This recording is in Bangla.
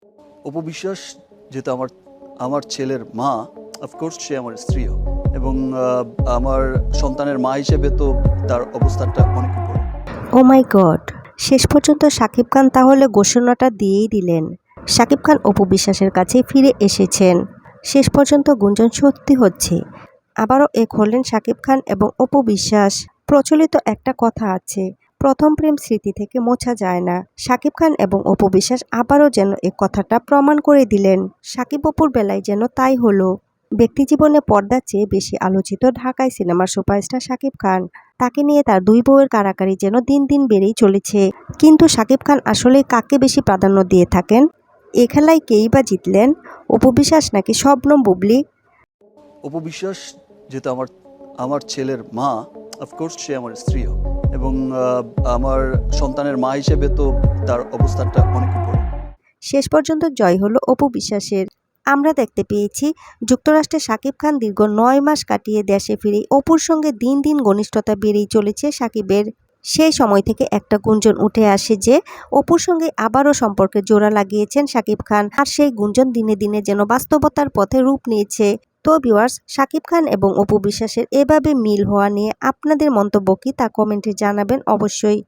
অপু বিশ্বাস যেহেতু আমার আমার ছেলের মা, অফকোর্স সে আমার স্ত্রীও, এবং আমার সন্তানের মা হিসেবে তো তার অবস্থানটা অনেক উপরে। ও মাই গড! শেষ পর্যন্ত শাকিব খান তাহলে ঘোষণাটা দিয়েই দিলেন। শাকিব খান অপু বিশ্বাসের কাছে ফিরে এসেছেন। শেষ পর্যন্ত গুঞ্জন সত্যি হচ্ছে। আবারও এক হলেন শাকিব খান এবং অপু বিশ্বাস। প্রচলিত একটা কথা আছে, প্রথম প্রেম স্মৃতি থেকে মোছা যায় না। শাকিব খান এবং অপু বিশ্বাস আবারও যেন এ কথাটা প্রমাণ করে দিলেন। শাকিব অপুর বেলায় যেন তাই হলো। ব্যক্তিজীবনে পর্দার চেয়ে বেশি আলোচিত ঢাকাই সিনেমার সুপারস্টার শাকিব খান। তাকে নিয়ে তার দুই বউয়ের কাড়াকাড়ি যেন দিন দিন বেড়েই চলেছে। কিন্তু শাকিব খান আসলে কাকে বেশি প্রাধান্য দিয়ে থাকেন? এ খেলায় কেই বা জিতলেন, অপু বিশ্বাস নাকি শবনম বুবলী? অপু বিশ্বাস যেহেতু আমার ছেলের মা, অফকোর্স সে আমার স্ত্রীও, এবং আমার সন্তানের মা হিসেবে তো তার অবস্থানটা অনেক উপরে। শেষ পর্যন্ত জয় হলো অপু বিশ্বাসের। আমরা দেখতে পেয়েছি যুক্তরাষ্ট্রে শাকিব খান দীর্ঘ ৯ মাস কাটিয়ে দেশে ফিরে অপুর সঙ্গে দিন দিন ঘনিষ্ঠতা বেড়েই চলেছে শাকিবের। সেই সময় থেকে একটা গুঞ্জন উঠে আসে যে অপুর সঙ্গে আবারও সম্পর্কে জোড়া লাগিয়েছেন শাকিব খান, আর সেই গুঞ্জন দিনে দিনে যেন বাস্তবতার পথে রূপ নিয়েছে। তো ভিউয়ার্স, শাকিব খান এবং অপু বিশ্বাসের এভাবে মিল হওয়া নিয়ে আপনাদের মন্তব্য কি তা কমেন্টে জানাবেন অবশ্যই।